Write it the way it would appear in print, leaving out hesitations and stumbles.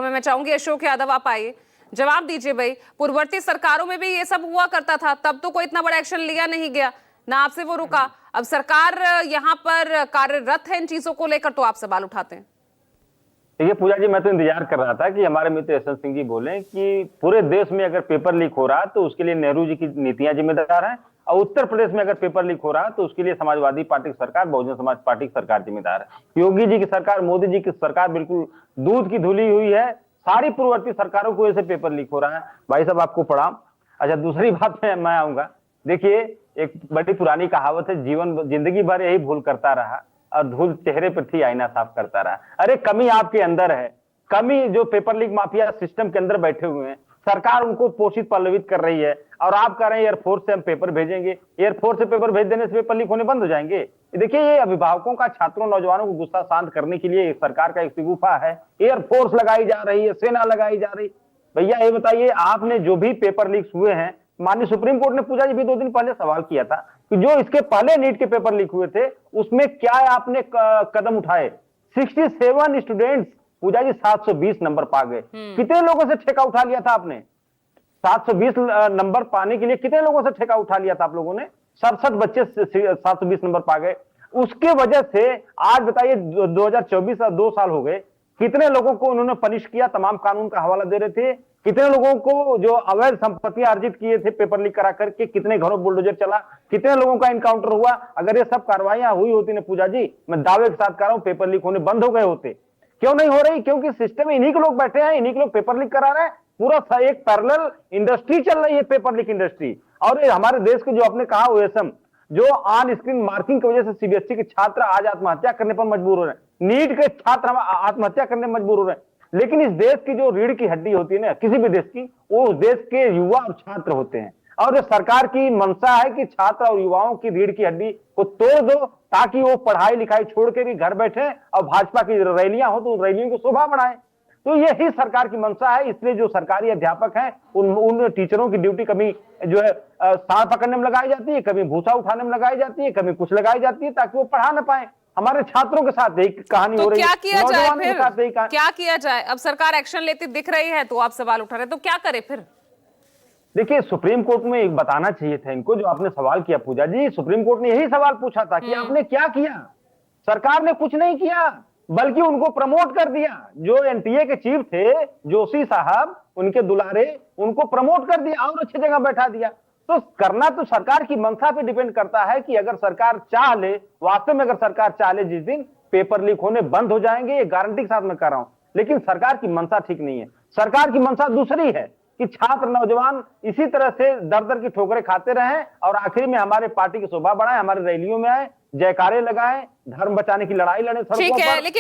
मैं चाहूंगी अशोक यादव आप आइए, जवाब दीजिए भाई। पूर्ववर्ती सरकारों में भी ये सब हुआ करता था, तब तो कोई इतना बड़ा एक्शन लिया नहीं गया, ना आपसे वो रुका। अब सरकार यहाँ पर कार्यरत है इन चीजों को लेकर, तो आप सवाल उठाते हैं। देखिए पूजा जी, मैं तो इंतजार कर रहा था कि हमारे मित्र यशवंत सिंह जी बोले कि पूरे देश में अगर पेपर लीक हो रहा तो उसके लिए नेहरू जी की नीतियां जिम्मेदार हैं, और उत्तर प्रदेश में अगर पेपर लीक हो रहा तो उसके लिए समाजवादी पार्टी की सरकार, बहुजन समाज पार्टी की सरकार जिम्मेदार है। योगी जी की सरकार, मोदी जी की सरकार बिल्कुल दूध की धुली हुई है। सारी पूर्ववर्ती सरकारों को ऐसे पेपर लीक हो रहा है। भाई साहब आपको प्रणाम। अच्छा, दूसरी बात में मैं आऊंगा। देखिए, एक बड़ी पुरानी कहावत है, जीवन जिंदगी भर यही भूल करता रहा और धूल चेहरे पर थी आईना साफ करता रहा। अरे कमी आपके अंदर है, कमी जो पेपर लीक माफिया सिस्टम के अंदर बैठे हुए हैं, सरकार उनको पोषित पल्लवित कर रही है, और आप कह रहे हैं एयरफोर्स से हम पेपर भेजेंगे। एयरफोर्स से पेपर भेज देने से पेपर लीक होने बंद हो जाएंगे? देखिए, ये अभिभावकों का, छात्रों, नौजवानों को गुस्सा शांत करने के लिए सरकार का एक शिगुफा है। एयरफोर्स लगाई जा रही है, सेना लगाई जा रही। भैया ये बताइए, आपने जो भी पेपर लीक हुए हैं, माननीय सुप्रीम कोर्ट ने पूजा जी भी 2 दिन पहले सवाल किया था कि जो इसके पहले नीट के पेपर लीक हुए थे उसमें क्या आपने कदम उठाए। 67 स्टूडेंट्स पूजा जी 720 नंबर पा गए। कितने लोगों से ठेका उठा लिया था आपने? 720 नंबर पाने के लिए कितने लोगों से ठेका उठा लिया था आप लोगों ने? 67 बच्चे 720 नंबर पा गए। उसके वजह से आज बताइए 2024 और 2 साल हो गए, कितने लोगों को उन्होंने पनिश किया? तमाम कानून का हवाला दे रहे थे। कितने लोगों को जो अवैध संपत्तियां अर्जित किए थे पेपर लीक करा करके, कितने घरों बुलडोजर चला, कितने लोगों का इनकाउंटर हुआ? अगर ये सब कार्रवाइयां हुई होती ना पूजा जी, मैं दावे के साथ कह रहा हूं पेपर लीक होने बंद हो गए होते। क्यों नहीं हो रही? क्योंकि सिस्टम में इन्हीं के लोग बैठे हैं, इन्हीं के लोग पेपर लीक करा रहे हैं। पूरा एक पैरेलल इंडस्ट्री चल रही है, पेपर लीक इंडस्ट्री। और हमारे देश के जो आपने कहा ओएसएम, जो ऑन स्क्रीन मार्किंग की वजह से सीबीएसई के छात्र आज आत्महत्या करने पर मजबूर हो रहे हैं, नीट के छात्र आत्महत्या करने में मजबूर हो रहे हैं। लेकिन इस देश की जो रीढ़ की हड्डी होती है ना किसी भी देश की, वो उस देश के युवा और छात्र होते हैं। और जो सरकार की मंशा है कि छात्र और युवाओं की रीढ़ की हड्डी को तोड़ दो, ताकि वो पढ़ाई लिखाई छोड़ के भी घर बैठे और भाजपा की रैलियां हो तो उन रैलियों को शोभा बढ़ाएं। तो यही सरकार की मंशा है। इसलिए जो सरकारी अध्यापक हैं उन टीचरों की ड्यूटी कभी जो है सांड पकड़ने में लगाई जाती है, कभी भूसा उठाने में लगाई जाती है, कभी कुछ लगाई जाती है, ताकि वो पढ़ा ना पाए। हमारे छात्रों के साथ एक कहानी तो हो रही है, क्या किया जाए फिर? क्या क्या किया जाए? अब सरकार एक्शन लेती दिख रही है तो आप सवाल उठा रहे हैं, तो क्या करे फिर? देखिए, सुप्रीम कोर्ट में एक बताना चाहिए था इनको, जो आपने सवाल किया पूजा जी। सुप्रीम कोर्ट ने यही सवाल पूछा था कि आपने क्या किया। सरकार ने कुछ नहीं किया, बल्कि उनको प्रमोट कर दिया। जो एनटीए के चीफ थे जोशी साहब, उनके दुलारे, उनको प्रमोट कर दिया और अच्छी जगह बैठा दिया। तो करना तो सरकार की मंशा पे डिपेंड करता है कि अगर सरकार चाह ले, वास्तव में अगर सरकार चाह ले, जिस दिन पेपर लीक होने बंद हो जाएंगे, ये गारंटी के साथ मैं कह रहा हूं। लेकिन सरकार की मंशा ठीक नहीं है। सरकार की मंशा दूसरी है कि छात्र नौजवान इसी तरह से दर दर की ठोकरें खाते रहें और आखिर में हमारे पार्टी की शोभा बढ़ाएं, हमारी रैलियों में आए, जयकारे लगाएं, धर्म बचाने की लड़ाई लड़े सड़कों पर। लेकिन